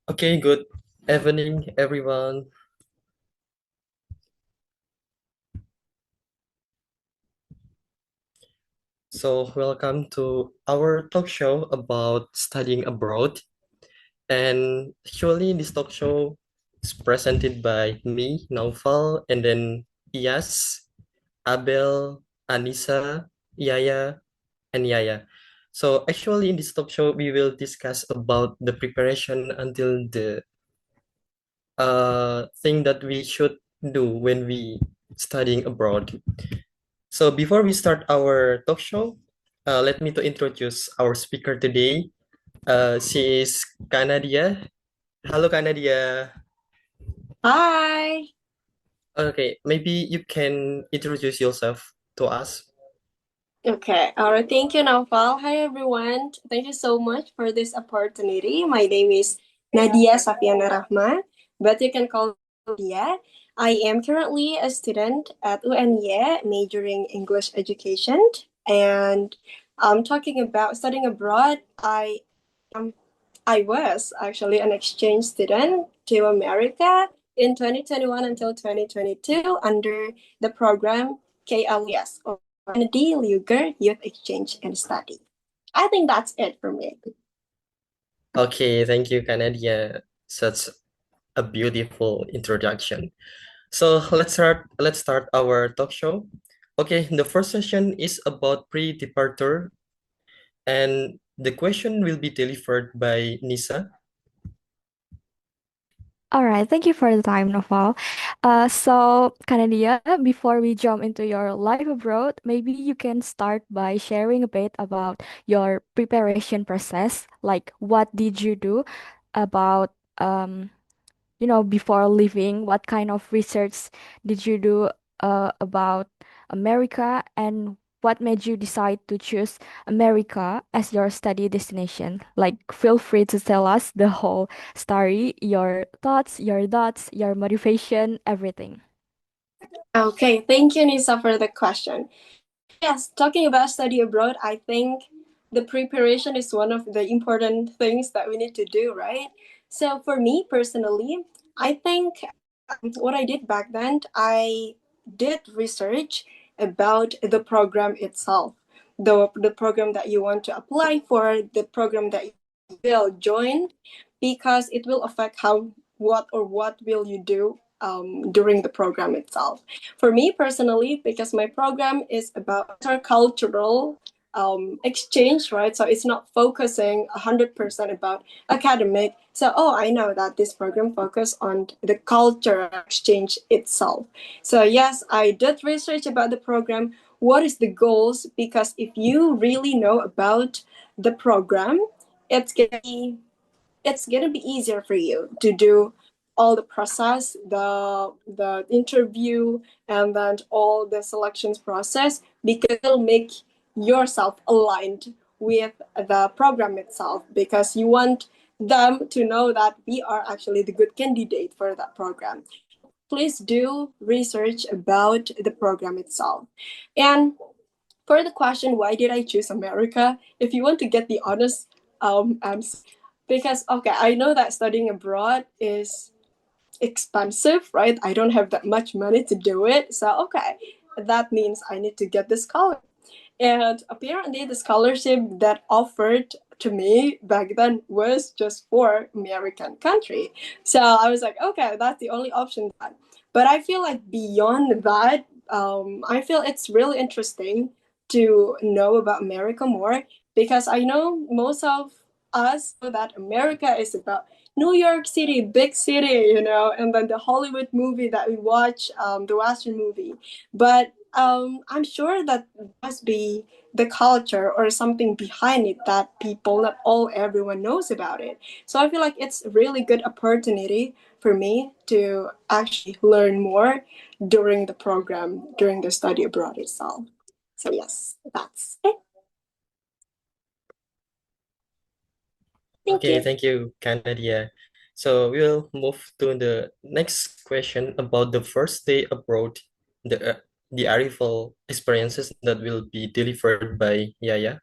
Okay, good evening, everyone. So, welcome to our talk show about studying abroad. And actually, this talk show is presented by me, Naufal, and then Iyas, Abel, Anissa, Yaya, and Yaya. So, actually, in this talk show, we will discuss about the preparation until the thing that we should do when we studying abroad. So before we start our talk show, let me to introduce our speaker today. She is Kanadia. Hello, Kanadia. Hi. Okay, maybe you can introduce yourself to us. Okay. All right. Thank you, Naufal. Hi, everyone. Thank you so much for this opportunity. My name is Nadia Safiana Rahma, but you can call me Nadia. I am currently a student at UNY, majoring English education, and talking about studying abroad. Um, I was actually an exchange student to America in 2021 until 2022 under the program KLES, or Kennedy Luger Youth Exchange and Study. I think that's it for me. Okay, thank you, Kanadia. Such a beautiful introduction. So let's start our talk show. Okay, the first session is about pre-departure, and the question will be delivered by Nissa. All right, thank you for the time, Naufal. So, Kanadia, before we jump into your life abroad, maybe you can start by sharing a bit about your preparation process. Like, what did you do about, before leaving? What kind of research did you do about America, and what made you decide to choose America as your study destination? Like, feel free to tell us the whole story, your thoughts, your motivation, everything. Okay, thank you, Nisa, for the question. Yes, talking about study abroad, I think the preparation is one of the important things that we need to do, right? So for me personally, I think what I did back then, I did research about the program itself, the program that you want to apply for, the program that you will join, because it will affect how what will you do during the program itself. For me personally, because my program is about intercultural exchange, right? So it's not focusing 100% about academic. So, oh, I know that this program focus on the culture exchange itself. So, yes, I did research about the program. What is the goals? Because if you really know about the program, it's gonna be it's gonna be easier for you to do all the process, the interview, and then all the selections process, because it'll make yourself aligned with the program itself, because you want them to know that we are actually the good candidate for that program. Please do research about the program itself. And for the question, why did I choose America? If you want to get the honest answer, because okay, I know that studying abroad is expensive, right? I don't have that much money to do it. So okay, that means I need to get the scholarship. And apparently the scholarship that offered to me back then was just for American country. So I was like, okay, that's the only option. But I feel like beyond that, I feel it's really interesting to know about America more, because I know most of us know that America is about New York City, big city, and then the Hollywood movie that we watch, the Western movie. But I'm sure that must be the culture or something behind it that people, not all everyone knows about it. So I feel like it's a really good opportunity for me to actually learn more during the program, during the study abroad itself. So yes, that's it. Thank Okay, you. thank you, Kanadia. So we'll move to the next question about the first day abroad, the arrival experiences that will be delivered by Yaya.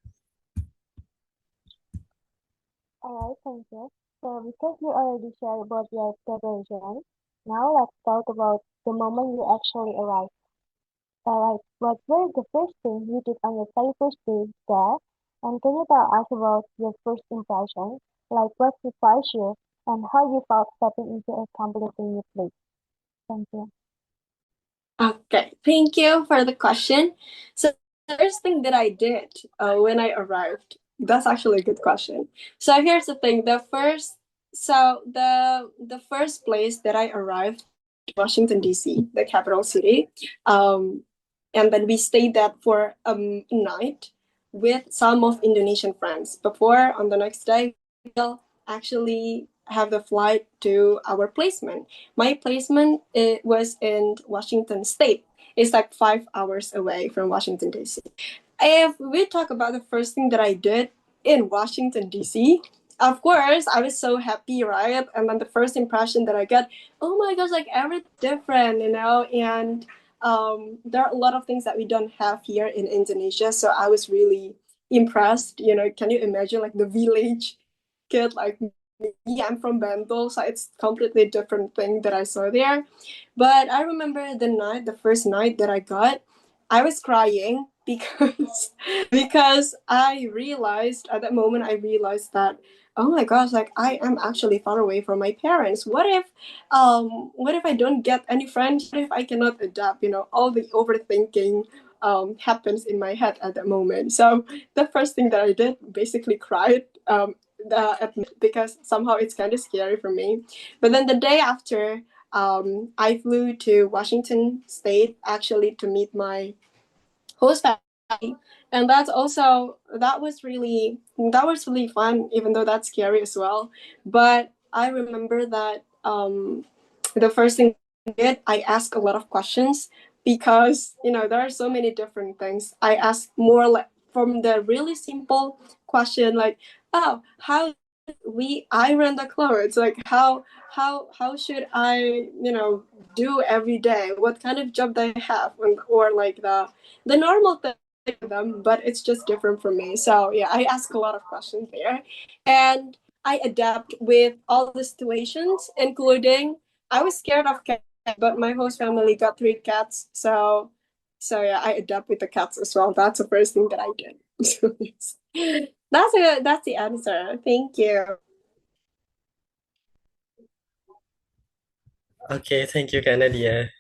All right, thank you. So because you already shared about your preparation, now let's talk about the moment you actually arrived. Alright, what were the first things you did on your very first day there? And can you tell us about your first impression? Like what surprised you and how you felt stepping into a completely new place? Thank you. Okay, thank you for the question. So the first thing that I did when I arrived, that's actually a good question. So here's the thing: the first place that I arrived, Washington D.C., the capital city, um, and then we stayed there for a night with some of Indonesian friends. Before on the next day, we'll actually have the flight to our placement. My placement it was in Washington State. It's like 5 hours away from Washington D.C. If we talk about the first thing that I did in Washington D.C., of course I was so happy, right? And then the first impression that I got, oh my gosh, like everything's different, and there are a lot of things that we don't have here in Indonesia. So I was really impressed. Can you imagine like the village kid like me? I'm from Bantul, so it's completely different thing that I saw there. But I remember the first night that I got, I was crying because because I realized at that moment I realized that, oh my gosh, like I am actually far away from my parents. What if I don't get any friends? What if I cannot adapt? All the overthinking happens in my head at that moment. So the first thing that I did basically cried at night because somehow it's kind of scary for me. But then the day after, I flew to Washington State actually to meet my host family, and that was really fun, even though that's scary as well. But I remember that the first thing I did, I asked a lot of questions because there are so many different things. I asked more like from the really simple question like, oh, how we iron the clothes, like how should I do every day, what kind of job they have, or like the normal thing for them, but it's just different from me. So yeah, I ask a lot of questions there, and I adapt with all the situations, including I was scared of cats, but my host family got 3 cats, so yeah, I adapt with the cats as well. That's the first thing that I did. So, yes. That's the answer. Thank you. Okay, thank you, Kanadia.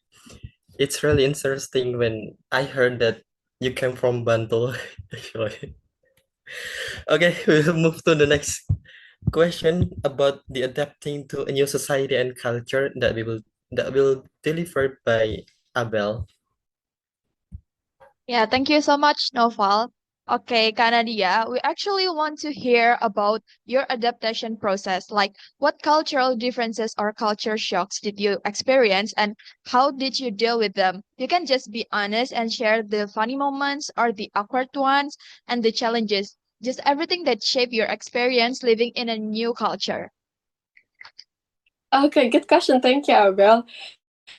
It's really interesting when I heard that you came from Bantul, actually. Okay, we'll move to the next question about the adapting to a new society and culture that will delivered by Abel. Yeah, thank you so much, Naufal. Okay, Kanadia, we actually want to hear about your adaptation process. Like, what cultural differences or culture shocks did you experience, and how did you deal with them? You can just be honest and share the funny moments or the awkward ones and the challenges, just everything that shaped your experience living in a new culture. Okay, good question. Thank you, Abel.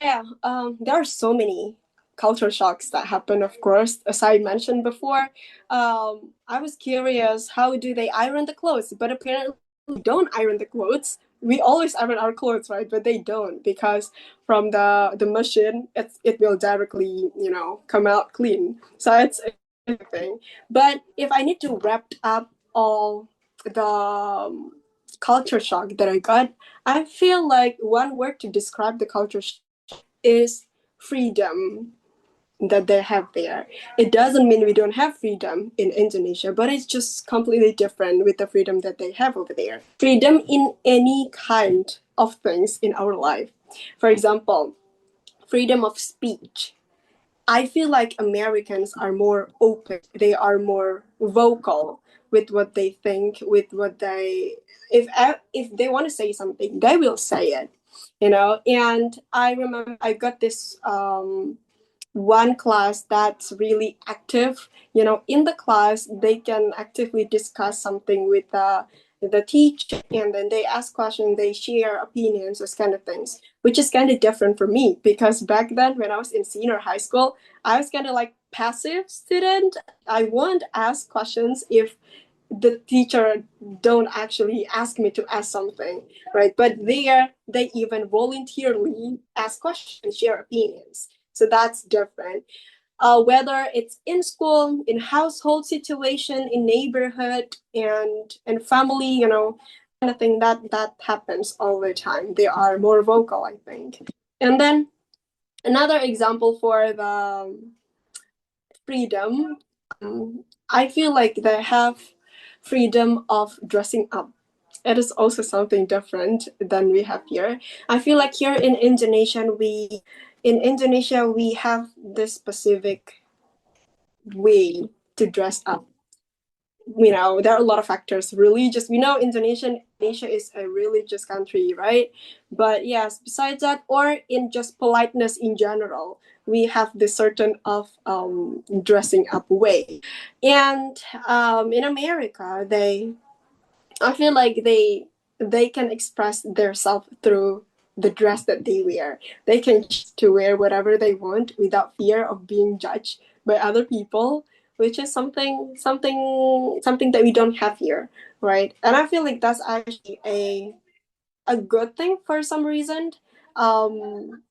Yeah, there are so many culture shocks that happen, of course. As I mentioned before, I was curious, how do they iron the clothes? But apparently, they don't iron the clothes. We always iron our clothes, right? But they don't, because from the machine, it will directly, come out clean. So it's a thing. But if I need to wrap up all the culture shock that I got, I feel like one word to describe the culture is freedom that they have there. It doesn't mean we don't have freedom in Indonesia, but it's just completely different with the freedom that they have over there. Freedom in any kind of things in our life. For example, freedom of speech. I feel like Americans are more open. They are more vocal with what they think, with what they if they want to say something, they will say it. And I remember I got this one class that's really active. In the class they can actively discuss something with the teacher, and then they ask questions, they share opinions, those kind of things, which is kind of different for me, because back then when I was in senior high school, I was kind of like passive student. I won't ask questions if the teacher don't actually ask me to ask something, right? But there they even voluntarily ask questions, share opinions. So that's different. Whether it's in school, in household situation, in neighborhood, and family, kind of thing that happens all the time. They are more vocal, I think. And then another example for the freedom, I feel like they have freedom of dressing up. It is also something different than we have here. I feel like here in Indonesia we have this specific way to dress up. There are a lot of factors. Religious, we know Indonesia is a religious country, right? But yes, besides that, or in just politeness in general, we have this certain of dressing up way. And in America, I feel like they can express their self through the dress that they wear. They can choose to wear whatever they want without fear of being judged by other people, which is something that we don't have here, right? And I feel like that's actually a good thing for some reason, um,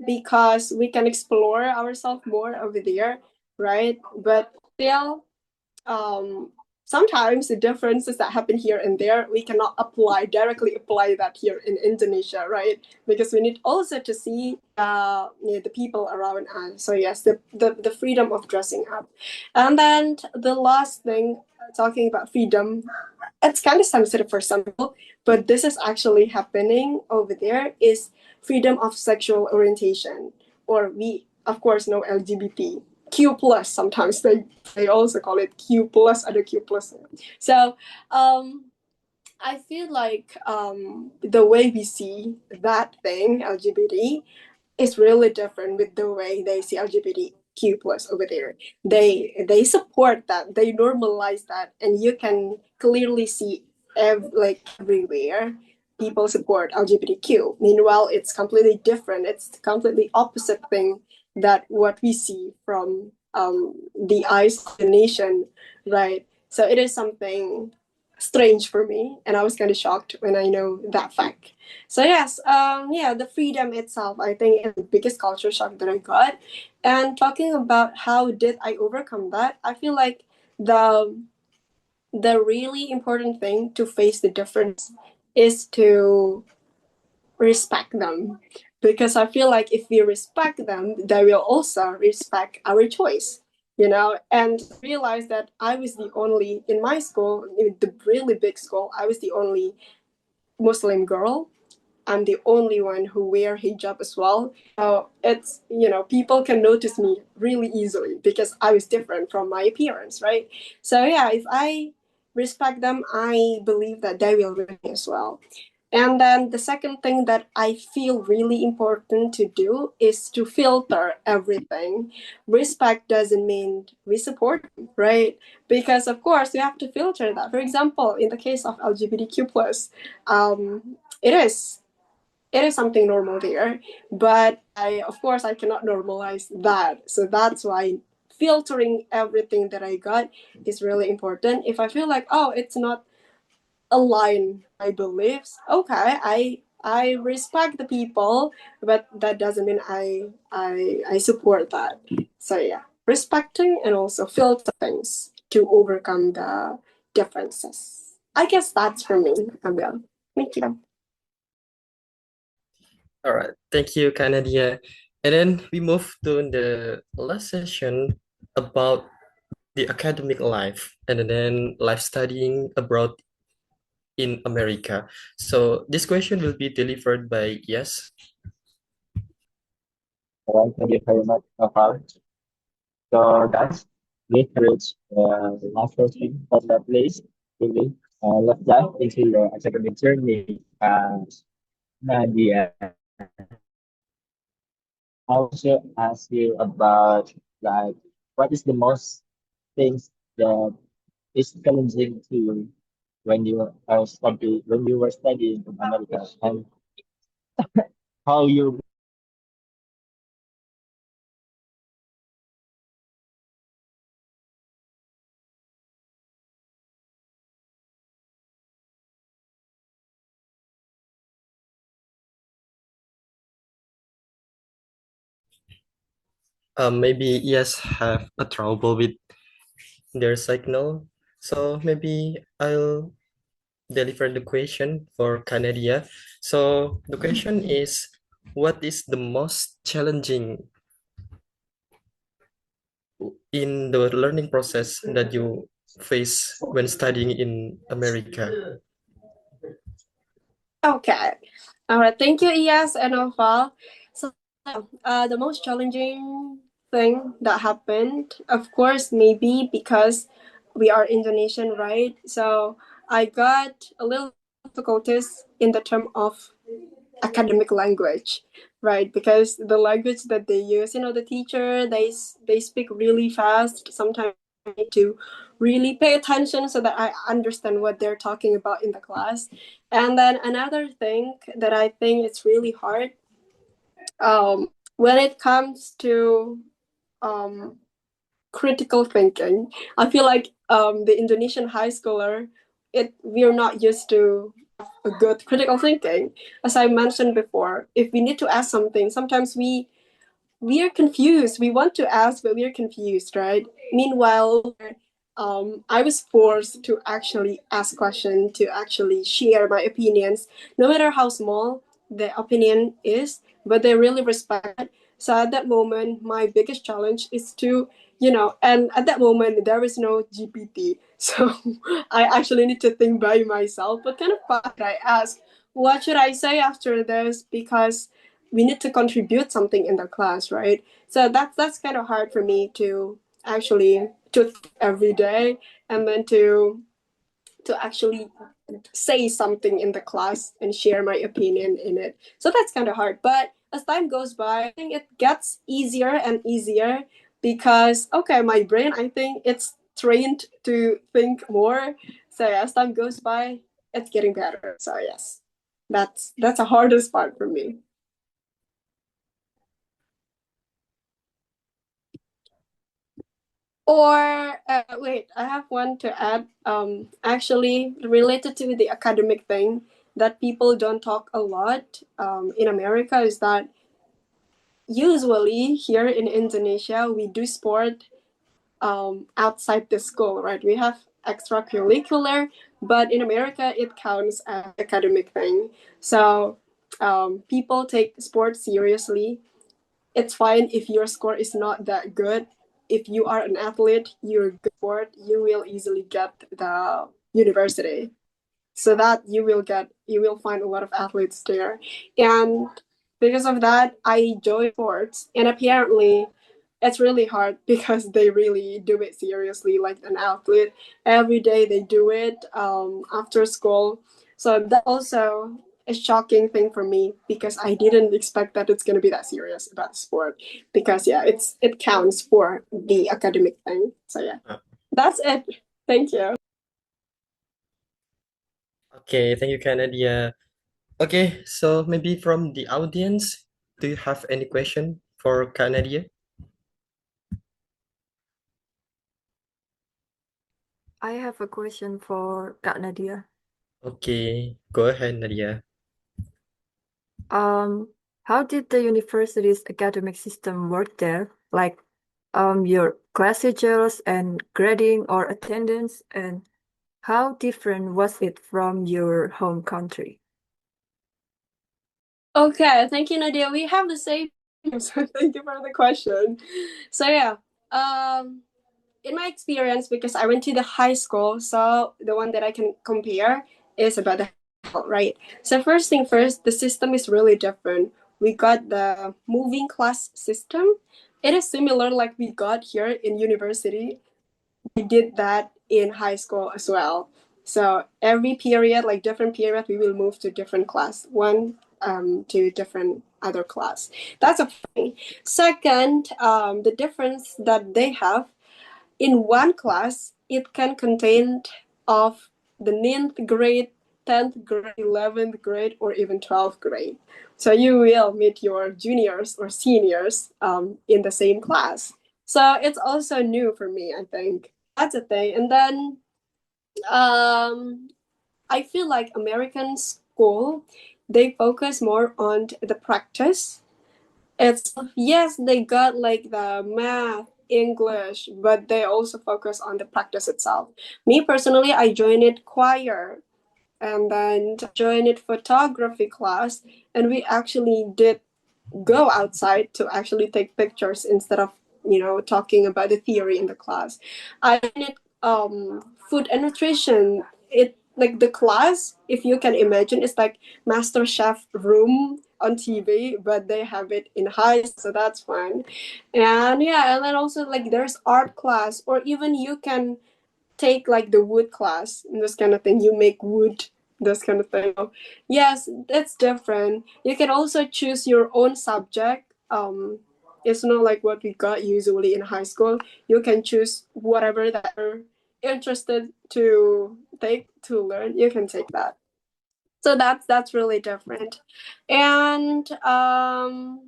because we can explore ourselves more over there, right? But still, um, sometimes the differences that happen here and there we cannot directly apply that here in Indonesia, right? Because we need also to see the people around us. So yes, the freedom of dressing up. And then the last thing, talking about freedom, it's kind of sensitive for some people, but this is actually happening over there, is freedom of sexual orientation, or we of course know LGBT Q plus. Sometimes they also call it Q plus, other Q plus. So I feel like the way we see that thing LGBT is really different with the way they see LGBTQ plus over there. They support that, they normalize that, and you can clearly see everywhere people support LGBTQ. Meanwhile, it's completely different. It's completely opposite thing that what we see from the eyes of the nation, right? So it is something strange for me, and I was kind of shocked when I know that fact. So yes, yeah, the freedom itself, I think, is the biggest culture shock that I got. And talking about how did I overcome that, I feel like the the really important thing to face the difference is to respect them, because I feel like if we respect them, they will also respect our choice. And realize that I was the only in my school, in the really big school, I was the only Muslim girl. I'm the only one who wear hijab as well. So it's, people can notice me really easily because I was different from my appearance, right? So yeah, if I respect them, I believe that they will respect me as well. And then the second thing that I feel really important to do is to filter everything. Respect doesn't mean we support them, right? Because of course we have to filter that. For example, in the case of LGBTQ plus, it is something normal there, but of course I cannot normalize that. So that's why filtering everything that I got is really important. If I feel like, oh, it's not aligned my beliefs, okay, I respect the people, but that doesn't mean I support that. So yeah, respecting and also filter things to overcome the differences. I guess that's for me, Abel. Thank you. All right, thank you, Kanadia. And then we move to the last session about the academic life and then life studying abroad in America. So this question will be delivered by Yes. All right, thank you very much, Naufal. So, guys, we reached the last question of that list. Really, let's dive into your academic journey. Nadia, I also ask you about like what is the most things that is challenging to you when you were studying in America, and how you Maybe Iyas have a trouble with their signal. So maybe I'll deliver the question for Canada. So the question is, what is the most challenging in the learning process that you face when studying in America? Okay. All right. Thank you, Iyas and Naufal. So, the most challenging thing that happened, of course, maybe because we are Indonesian, right? So I got a little difficulties in the term of academic language, right? Because the language that they use, the teacher, they speak really fast. Sometimes I need to really pay attention so that I understand what they're talking about in the class. And then another thing that I think it's really hard, when it comes to um, critical thinking. I feel like the Indonesian high schooler, we're not used to a good critical thinking. As I mentioned before, if we need to ask something, sometimes we are confused. We want to ask, but we are confused, right? Meanwhile, I was forced to actually ask questions, to actually share my opinions, no matter how small the opinion is, but they really respect it. So at that moment, my biggest challenge is to, and at that moment, there is no GPT. So I actually need to think by myself. What kind of question should I ask? What should I say after this? Because we need to contribute something in the class, right? So that's kind of hard for me to actually to think every day, and then to actually say something in the class and share my opinion in it. So that's kind of hard. But as time goes by, I think it gets easier and easier because okay, my brain, I think it's trained to think more. So as time goes by, it's getting better. So yes, that's the hardest part for me. Or wait, I have one to add. Actually, related to the academic thing that people don't talk a lot in America is that usually here in Indonesia we do sport outside the school, right? We have extracurricular, but in America it counts as academic thing. So people take sports seriously. It's fine if your score is not that good. If you are an athlete, you're good sport, you will easily get the university. So that you will find a lot of athletes there. And because of that, I enjoy sports. And apparently it's really hard because they really do it seriously like an athlete. Every day they do it after school. So that also a shocking thing for me because I didn't expect that it's going to be that serious about sport because yeah, it counts for the academic thing. So yeah, that's it. Thank you. Okay, thank you, Canada. Okay, so maybe from the audience, do you have any question for Canada? I have a question for Kak Nadia. Okay, go ahead, Nadia. Um, how did the university's academic system work there? Like, your class schedules and grading or attendance, and how different was it from your home country? Okay, thank you, Nadia. We have the same. So thank you for the question. So yeah, in my experience, because I went to the high school, so the one that I can compare is about the high school, right? So first thing first, the system is really different. We got the moving class system. It is similar like we got here in university. We did that in high school as well. So every period, like different period, we will move to different class, one to different other class. That's a thing. Second, the difference that they have in one class, it can contain of the ninth grade, 10th grade, 11th grade, or even 12th grade. So you will meet your juniors or seniors in the same class. So it's also new for me, I think. That's a thing. And then I feel like American school, they focus more on the practice itself, yes, they got like the math, English, but they also focus on the practice itself. Me personally, I joined it choir and then joined it photography class, and we actually did go outside to actually take pictures instead of talking about the theory in the class. I did food and nutrition. It like the class, if you can imagine, it's like master chef room on TV, but they have it in high, so that's fun. And yeah, and then also like there's art class, or even you can take like the wood class and this kind of thing. You make wood, this kind of thing. Yes, that's different. You can also choose your own subject. It's not like what we got usually in high school. You can choose whatever that you're interested to take to learn. You can take that. So that's really different. And I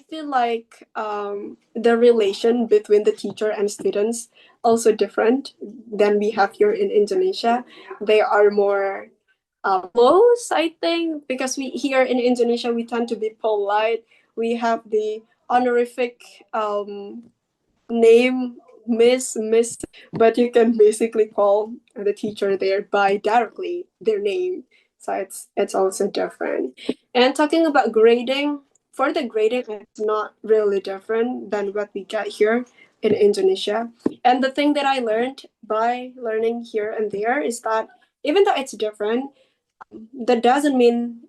feel like the relation between the teacher and students also different than we have here in Indonesia. They are more close, I think, because we here in Indonesia we tend to be polite. We have the honorific name Miss, but you can basically call the teacher there by directly their name. So it's also different. And talking about grading, for the grading, it's not really different than what we get here in Indonesia. And the thing that I learned by learning here and there is that even though it's different, that doesn't mean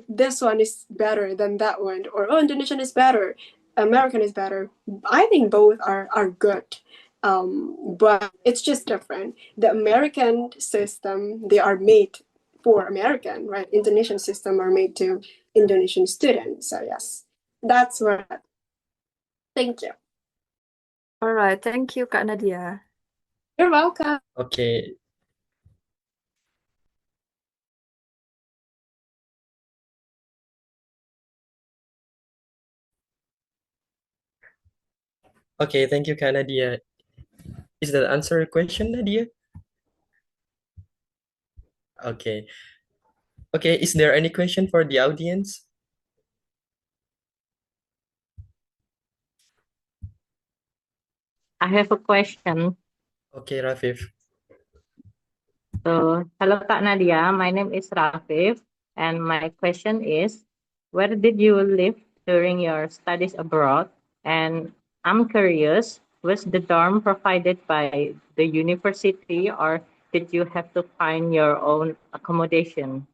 this one is better than that one, or Indonesian is better, American is better. I think both are good, but it's just different. The American system, they are made for American, right? Indonesian system are made to Indonesian students. So yes, that's what. Thank you. All right, thank you, Kak Nadia. You're welcome. Okay. Okay, thank you, Kak Nadia. Is that answer your question, Nadia? Okay. Okay, is there any question for the audience? I have a question. Okay, Rafif. Hello, Kak Nadia. My name is Rafif, and my question is, where did you live during your studies abroad? And I'm curious, was the dorm provided by the university, or did you have to find your own accommodation?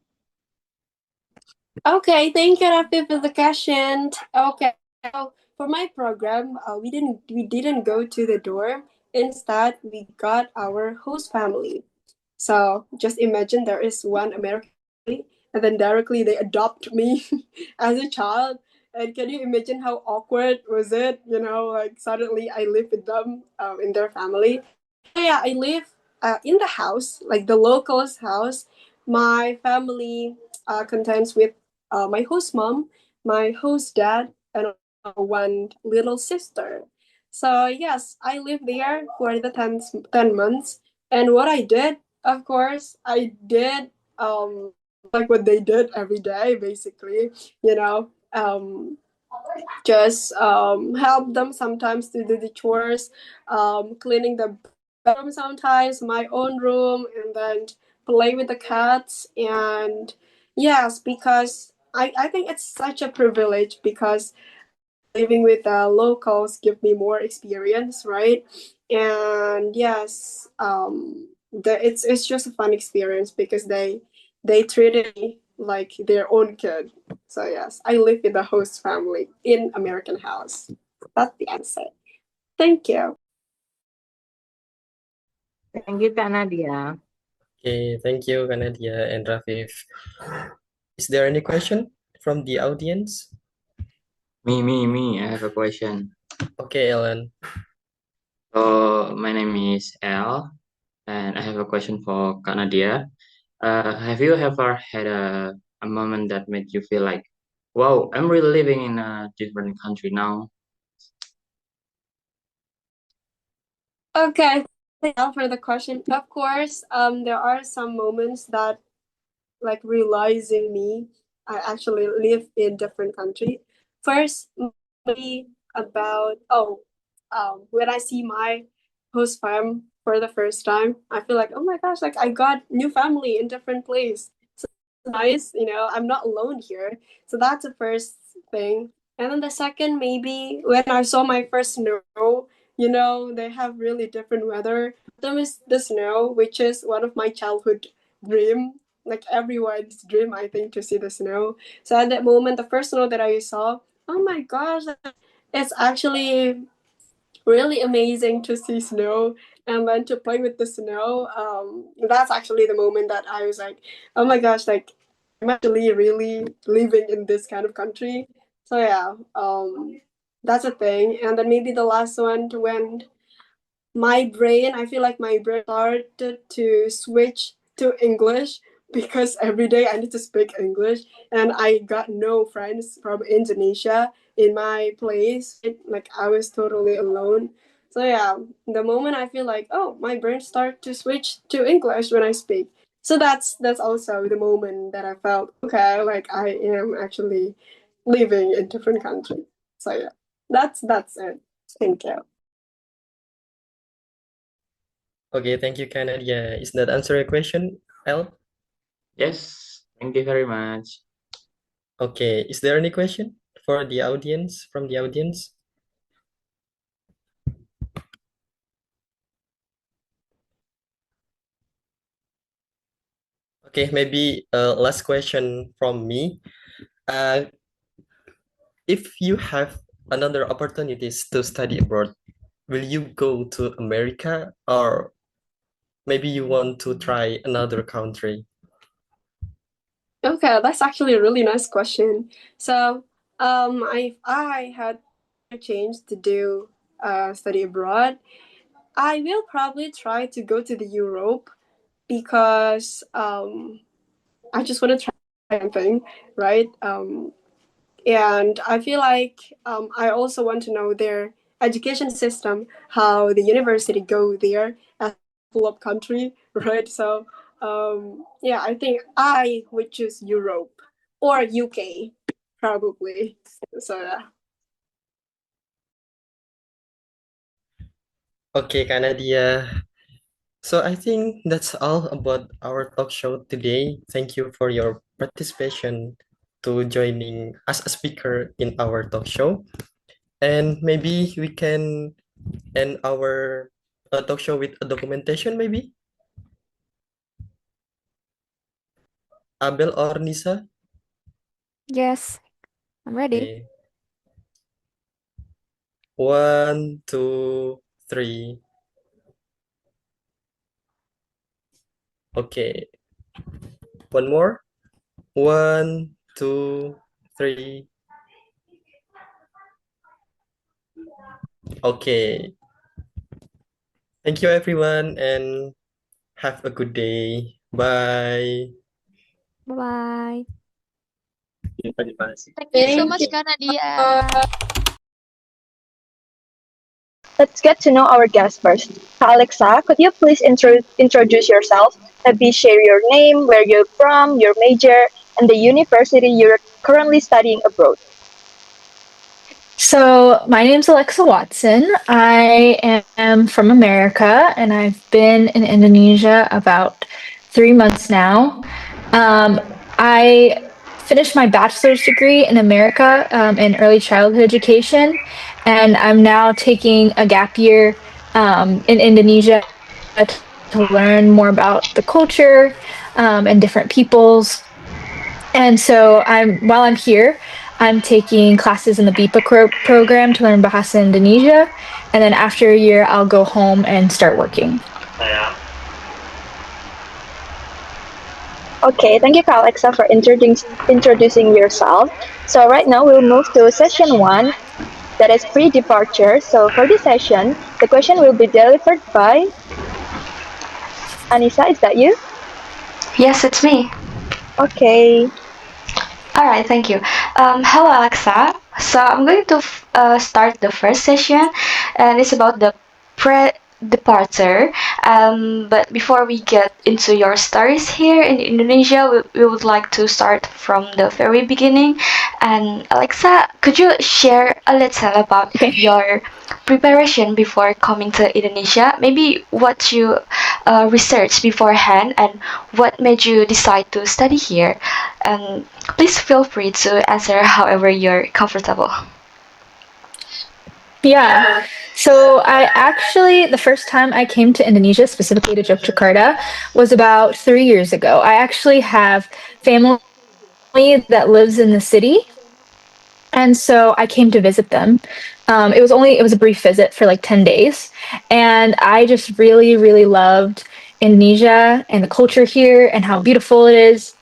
Okay, thank you, Rafi, for the question. Okay, so for my program, we didn't go to the dorm. Instead, we got our host family. So just imagine there is one American family, and then directly they adopt me as a child. And can you imagine how awkward was it? Like suddenly I live with them in their family. So yeah, I live in the house, like the locals' house. My family contains with my host mom, my host dad, and one little sister. So yes, I lived there for the 10 months. And what I did, of course, I did like what they did every day, basically. Just help them sometimes to do the chores, cleaning the bedroom sometimes, my own room, and then play with the cats. And yes, because I think it's such a privilege because living with the locals give me more experience, right? And yes, it's just a fun experience because they treated me like their own kid. So yes, I live with the host family in American house. That's the answer. Thank you. Thank you, Kak Nadia. Okay, thank you, Kak Nadia and Rafif. Is there any question from the audience? Me. I have a question. Okay, Ellen. So my name is El, and I have a question for Kak Nadia. Have you ever had a moment that made you feel like, wow, I'm really living in a different country now? Okay, thank you for the question. Of course, there are some moments that like realizing me, I actually live in different country. First, maybe about when I see my host fam for the first time, I feel like, oh my gosh, like I got new family in different place. So nice, I'm not alone here. So that's the first thing. And then the second, maybe when I saw my first snow, they have really different weather. Autumn is the snow, which is one of my childhood dream, like everyone's dream, I think, to see the snow. So at that moment, the first snow that I saw, oh my gosh, it's actually really amazing to see snow and then to play with the snow. That's actually the moment that I was like, oh my gosh, like I'm actually really living in this kind of country. So yeah, that's a thing. And then maybe the last one, when I feel like my brain started to switch to English because every day I need to speak English, and I got no friends from Indonesia in my place. Like I was totally alone. So yeah, the moment I feel like, oh, my brain started to switch to English when I speak. So that's also the moment that I felt okay, like I am actually living in different country. So yeah, that's it. Thank you. Okay, thank you, Canada. Is that answer your question, El? Yes, thank you very much. Okay, is there any question for the audience, from the audience? Okay, maybe last question from me. Uh, if you have another opportunities to study abroad, will you go to America, or maybe you want to try another country? Okay, that's actually a really nice question. So, I had a change to do study abroad, I will probably try to go to the Europe because I just want to try something, right? And I feel like I also want to know their education system, how the university go there as a developed country, right? So yeah, I think I would choose Europe or UK probably. So yeah. Okay, Kanadia. So I think that's all about our talk show today. Thank you for your participation to joining as a speaker in our talk show. And maybe we can end our talk show with a documentation, maybe? Abel or Nissa? Yes, I'm ready. Okay. 1, 2, 3. Okay. One more. 1, 2, 3. Okay. Thank you, everyone, and have a good day. Bye. Bye-bye. Thank you so Thank much, you. Kanadia. Let's get to know our guest first. Alexa, could you please introduce yourself? Maybe share your name, where you're from, your major, and the university you're currently studying abroad. So, my name's Alexa Watson. I am from America and I've been in Indonesia about 3 months now. I finished my bachelor's degree in America in early childhood education, and I'm now taking a gap year in Indonesia to learn more about the culture and different peoples. And so while I'm here, I'm taking classes in the BIPA program to learn Bahasa Indonesia. And then after a year, I'll go home and start working. Okay, thank you, Alexa, for introducing yourself. So right now we'll move to session 1, that is pre-departure. So for this session, the question will be delivered by Anissa. Is that you? Yes, it's me. Okay. All right, thank you. Hello, Alexa. So I'm going to start the first session, and it's about departure. But before we get into your stories here in Indonesia, we would like to start from the very beginning. And Alexa, could you share a little about Okay. your preparation before coming to Indonesia? Maybe what you researched beforehand and what made you decide to study here. And please feel free to answer however you're comfortable. Yeah. So I actually, the first time I came to Indonesia, specifically to Yogyakarta, was about 3 years ago. I actually have family that lives in the city, and so I came to visit them. It was a brief visit for like 10 days, and I just really, really loved Indonesia and the culture here and how beautiful it is.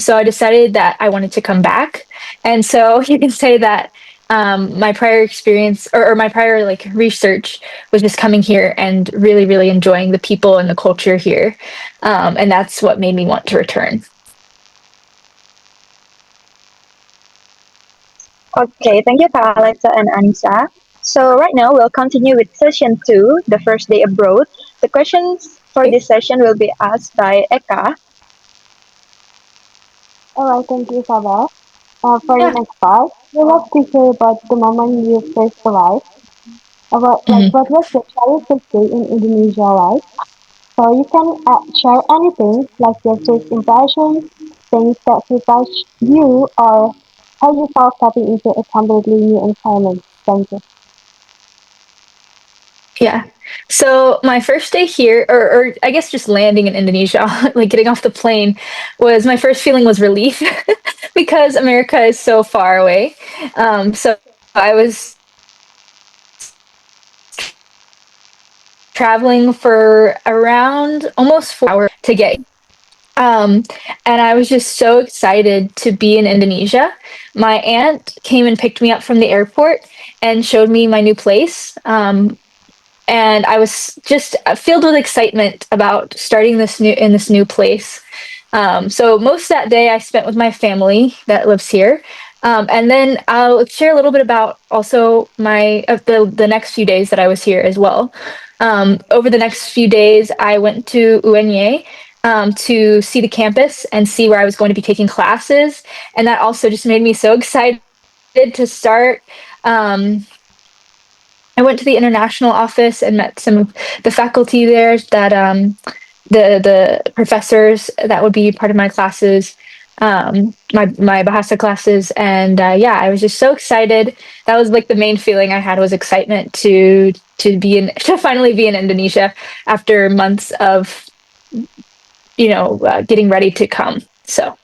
So I decided that I wanted to come back, and so you can say that my prior experience or my prior like research was just coming here and really, really enjoying the people and the culture here, and that's what made me want to return. Okay, thank you, Kak Alexa and Anissa. So right now we'll continue with session 2, the first day abroad. The questions for Okay. this session will be asked by Eka. Alright, thank you, Isabel. For the Yeah. next part, we love to hear about the moment you first arrived, about like Mhm. what was your very first day in Indonesia like. So you can share anything like your first impressions, things that surprised you, or how you felt stepping into a completely new environment. Thank you. Yeah. So my first day here, or I guess just landing in Indonesia, like getting off the plane, was my first feeling was relief because America is so far away. So I was traveling for around almost 4 hours to get. Um, and I was just so excited to be in Indonesia. My aunt came and picked me up from the airport and showed me my new place. And I was just filled with excitement about starting this new place. So most of that day I spent with my family that lives here, and then I'll share a little bit about also my the next few days that I was here as well. Over the next few days, I went to UNY to see the campus and see where I was going to be taking classes, and that also just made me so excited to start. I went to the international office and met some of the faculty there that the professors that would be part of my classes, my Bahasa classes, and yeah, I was just so excited. That was like the main feeling I had was excitement to be in to finally be in Indonesia after months of getting ready to come. So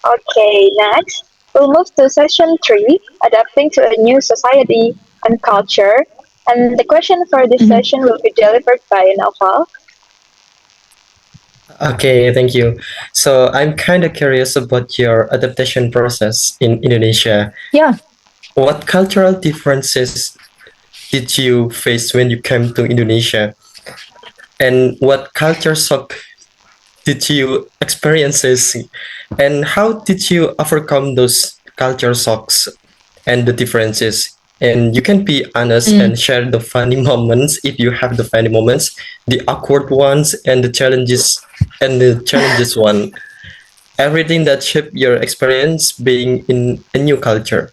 Okay, next, we'll move to session 3, adapting to a new society and culture. And the question for this mhm. session will be delivered by Naufal. Okay, thank you. So I'm kind of curious about your adaptation process in Indonesia. Yeah. What cultural differences did you face when you came to Indonesia? And what culture shock did you experiences? And how did you overcome those culture shocks and the differences? And you can be honest Mm. and share the funny moments if you have the funny moments, the awkward ones and the challenges one. Everything that shaped your experience being in a new culture.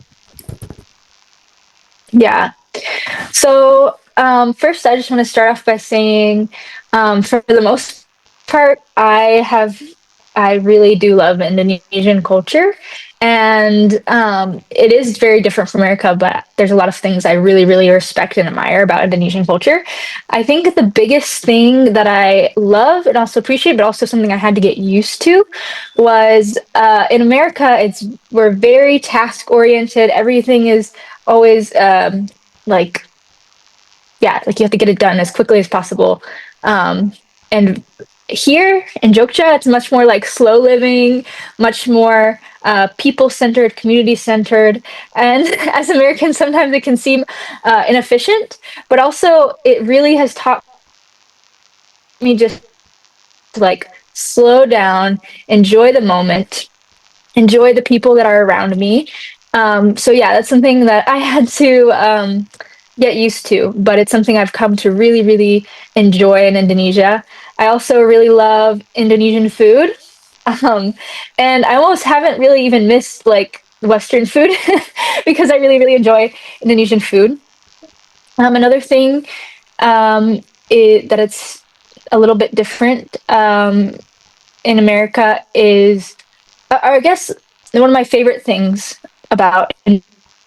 Yeah. So, first, I just want to start off by saying, for the most part, I really do love Indonesian culture. And it is very different from America, but there's a lot of things I really, really respect and admire about Indonesian culture. I think the biggest thing that I love and also appreciate, but also something I had to get used to, was in America, we're very task oriented. Everything is always like yeah, like you have to get it done as quickly as possible. And here in Jogja, it's much more like slow living, much more people centered, community centered. And as Americans, sometimes it can seem inefficient, but also it really has taught me just to like slow down, enjoy the moment, enjoy the people that are around me. So yeah, that's something that I had to get used to, but it's something I've come to really, really enjoy in Indonesia. I also really love Indonesian food. Um, and I almost haven't really even missed like Western food because I really, really enjoy Indonesian food. Another thing that it's a little bit different in America is, or I guess one of my favorite things about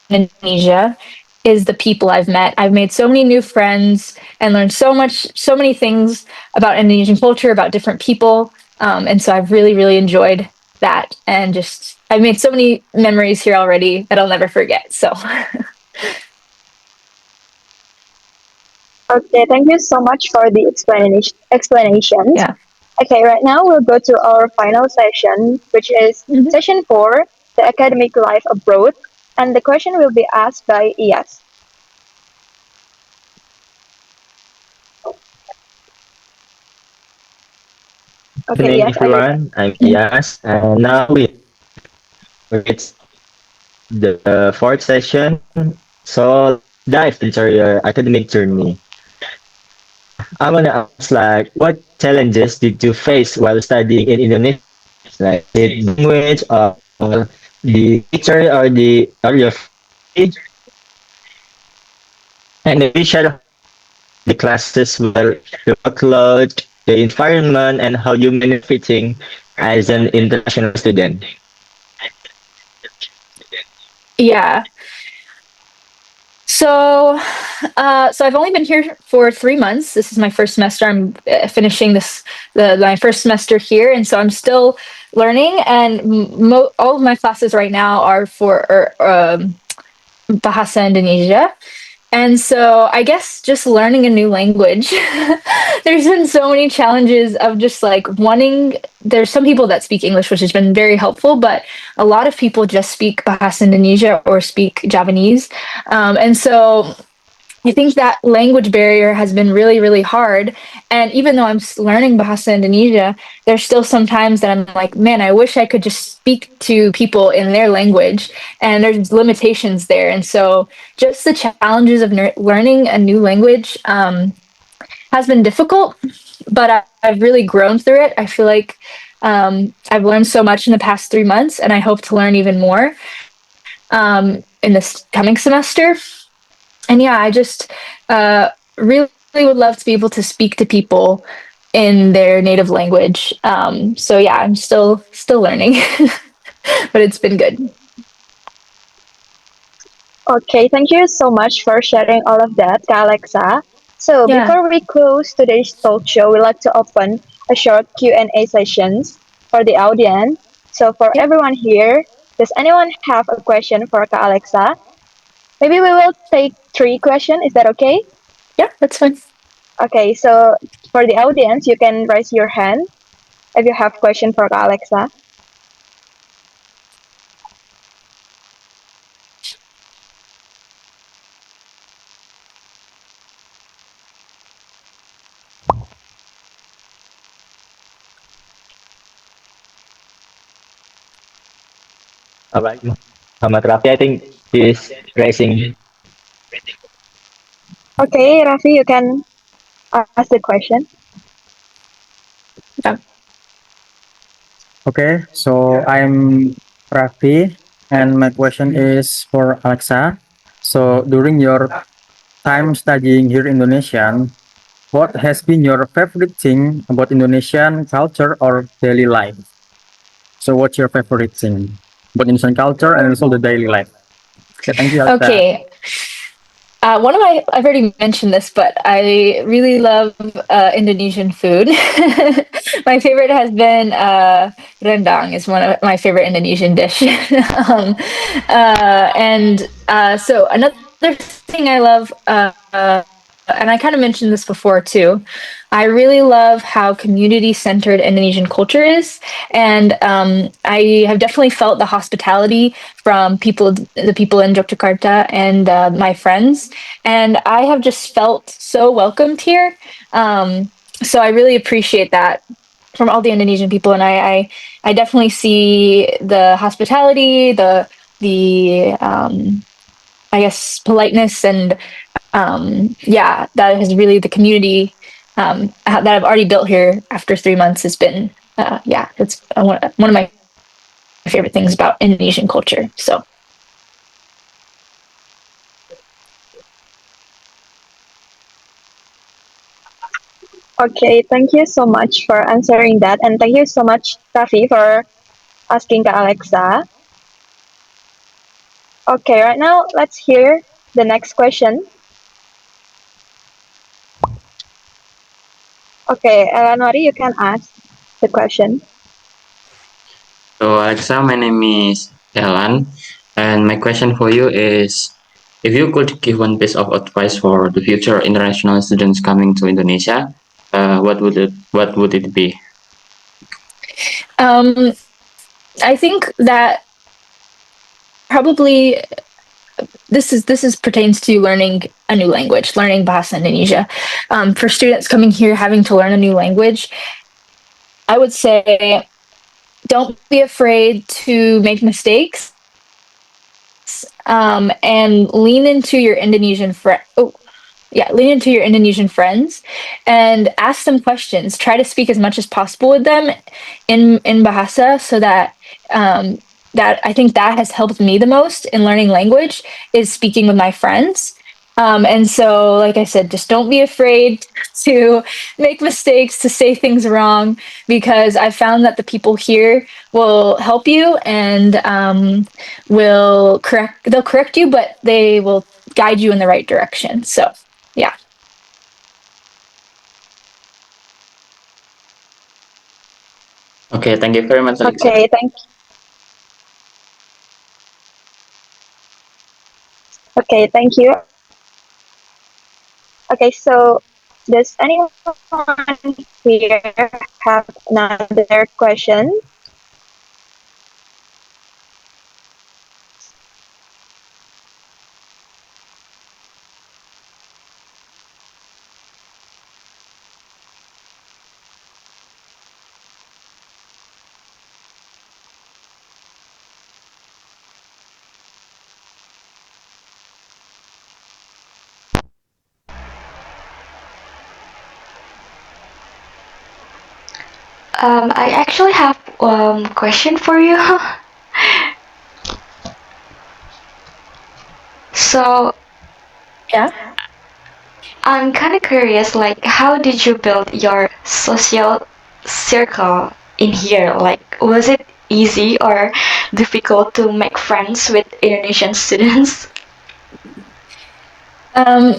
Indonesia is the people I've met. I've made so many new friends and learned so many things about Indonesian culture, about different people. And so I've really, really enjoyed that. And just, I've made so many memories here already that I'll never forget. So, Okay, thank you so much for the explanations. yeah. Okay, right now we'll go to our final session, which is Mhm. session 4, the academic life abroad. And the question will be asked by Iyas. Okay, Evening, Iyas, are you everyone. I'm Iyas, and now it's the fourth session. So let's dive into your academic journey. I wanna ask, like, what challenges did you face while studying in Indonesia? Like, is it language or the teacher or your family? And maybe share how the classes were, the workload, the environment, and how you manage fitting as an international student. Yeah. So, so I've only been here for 3 months. This is my first semester. I'm finishing my first semester here, and so I'm still learning. And all of my classes right now are for Bahasa Indonesia. And so I guess just learning a new language. There's been so many challenges of just like wanting. There's some people that speak English, which has been very helpful, but a lot of people just speak Bahasa Indonesia or speak Javanese. And so I think that language barrier has been really, really hard. And even though I'm learning Bahasa Indonesia, there's still some times that I'm like, man, I wish I could just speak to people in their language. And there's limitations there. And so just the challenges of learning a new language has been difficult, but I've really grown through it. I feel like I've learned so much in the past 3 months, and I hope to learn even more in this coming semester. And yeah, I just really would love to be able to speak to people in their native language. So yeah, I'm still learning, but it's been good. okay? Thank you so much for sharing all of that, Alexa. So Yeah. before we close today's talk show, we like to open a short Q&A sessions for the audience. So for Yep. everyone here, does anyone have a question for Alexa? Maybe we will take 3 questions. Is that okay? Yeah, that's fine. Okay, so for the audience, you can raise your hand if you have question for Alexa. All right, Muhammad Rafi, I think he is raising. Okay, Rafi, you can ask the question. Yeah. Okay, so I'm Raffi, and my question is for Alexa. So during your time studying here in Indonesia, what has been your favorite thing about Indonesian culture or daily life? So what's your favorite thing about Indonesian culture and also the daily life? Okay, thank you, Alexa. Okay. One of my, I've already mentioned this, but I really love Indonesian food. My favorite has been rendang. Is one of my favorite Indonesian dish. So another thing I love, and I kind of mentioned this before too. I really love how community-centered Indonesian culture is, and I have definitely felt the hospitality from the people in Yogyakarta and my friends, and I have just felt so welcomed here. So I really appreciate that from all the Indonesian people, and I definitely see the hospitality, the the I guess politeness and yeah, that is really the community that I've already built here after 3 months has been yeah, it's one of my favorite things about Indonesian culture. So Okay, thank you so much for answering that, and thank you so much, Rafi, for asking to Alexa. Okay, right now let's hear the next question. Okay, Eleanor, you can ask the question. So, Alexa, my name is Elan, and my question for you is, if you could give one piece of advice for the future international students coming to Indonesia, what would it be? um, I think that probably this is pertains to learning a new language, learning Bahasa Indonesia. For students coming here having to learn a new language, I would say don't be afraid to make mistakes and lean into your lean into your Indonesian friends and ask them questions. Try to speak as much as possible with them in Bahasa so that that I think that has helped me the most in learning language is speaking with my friends. And so, like I said, just don't be afraid to make mistakes, to say things wrong, because I found that the people here will help you and they'll correct you, but they will guide you in the right direction. So, yeah. Okay, thank you very much, Alexa. Okay, thank you. Okay, so does anyone here have another question? I actually have question for you. So Yeah. I'm kind of curious, like, how did you build your social circle in here? Like, was it easy or difficult to make friends with Indonesian students? Um,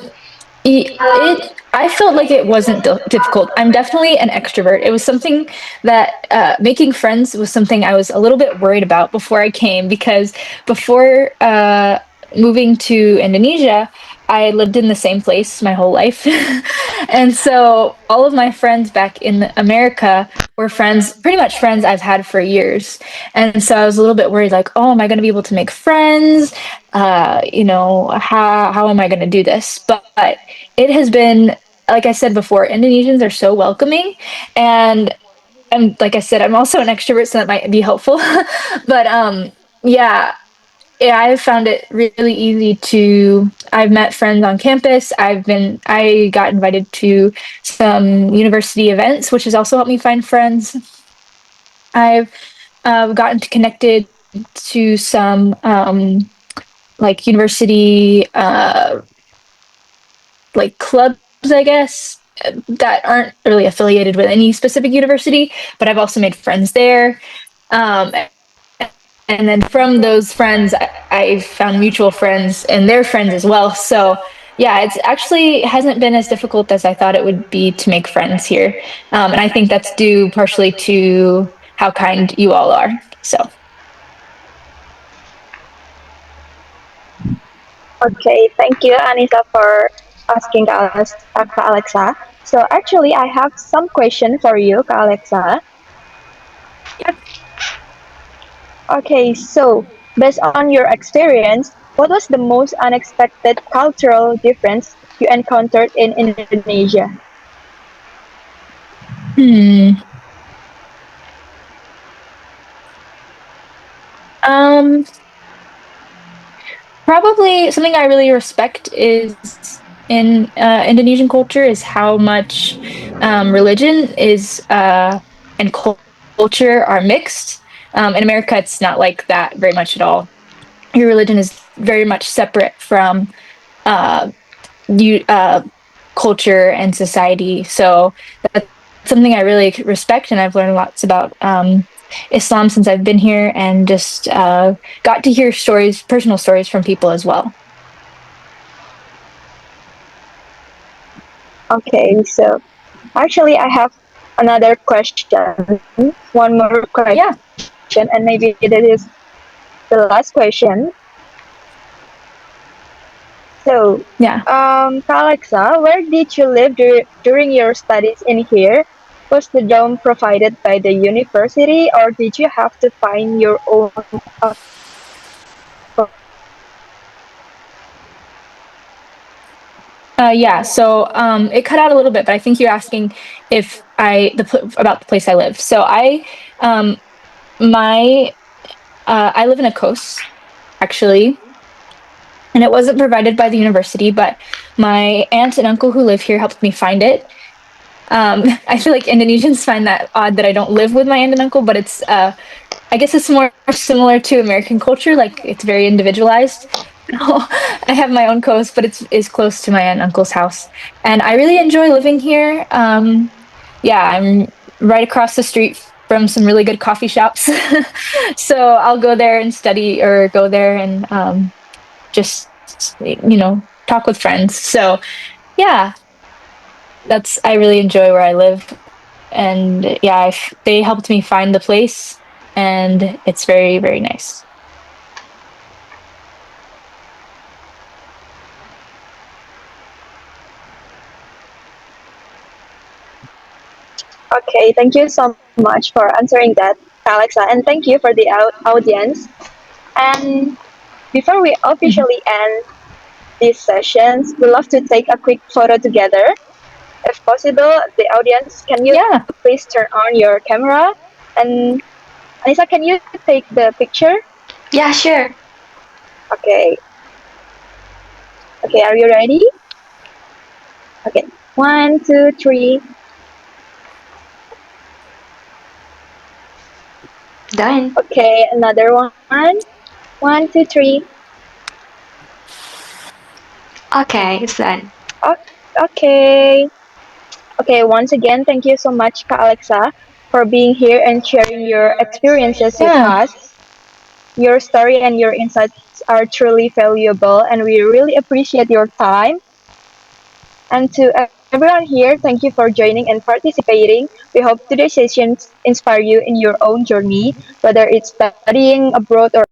I felt like it wasn't difficult. I'm definitely an extrovert. It was something that making friends was something I was a little bit worried about before I came because before moving to Indonesia, I lived in the same place my whole life. And so all of my friends back in America were friends, pretty much friends I've had for years. And so I was a little bit worried, like, oh, am I going to be able to make friends? How am I going to do this? But it has been, like I said before, Indonesians are so welcoming, and like I said, I'm also an extrovert, so that might be helpful. But yeah, yeah, I've found it really easy to. I've met friends on campus. I got invited to some university events, which has also helped me find friends. I've gotten connected to some like university like clubs, I guess, that aren't really affiliated with any specific university, but I've also made friends there. And then from those friends, I've found mutual friends and their friends as well. So yeah, it's actually hasn't been as difficult as I thought it would be to make friends here. And I think that's due partially to how kind you all are. So. Okay, thank you, Anissa, for asking Kak Alexa. So actually, I have some question for you, Kak Alexa. Okay, so based on your experience, what was the most unexpected cultural difference you encountered in Indonesia? Hmm. Um, Probably something I really respect is in Indonesian culture is how much religion is and culture are mixed. In America, it's not like that very much at all. Your religion is very much separate from uh, you culture and society. So that's something I really respect, and I've learned lots about Islam since I've been here, and just got to hear stories, personal stories from people as well. Okay, so actually, I have another question, one more question, and maybe that is the last question. So, Kak Alexa, where did you live during your studies in here? Was the dorm provided by the university, or did you have to find your own Yeah, so it cut out a little bit, but I think you're asking if about the place I live. So I live in a coast, actually, and it wasn't provided by the university, but my aunt and uncle who live here helped me find it. I feel like Indonesians find that odd that I don't live with my aunt and uncle, but it's I guess it's more similar to American culture, like it's very individualized. I have my own coast, but it's close to my aunt and uncle's house, and I really enjoy living here. Yeah, I'm right across the street from some really good coffee shops, so I'll go there and study, or go there and just talk with friends. So yeah, I really enjoy where I live, and yeah, they helped me find the place, and it's very, very nice. Okay, thank you so much for answering that, Alexa, and thank you for the audience. And before we officially end these sessions, we love to take a quick photo together. If possible, the audience, can you please turn on your camera? And Anissa, can you take the picture? Yeah, sure. Okay. Okay, are you ready? Okay, 1, 2, 3. Done. Okay, another one. 1, 2, 3. Okay, it's done. Okay. Okay, once again, thank you so much, Ka Alexa, for being here and sharing your experiences with us. Your story and your insights are truly valuable, and we really appreciate your time. And to everyone here, thank you for joining and participating. We hope today's sessions inspire you in your own journey, whether it's studying abroad or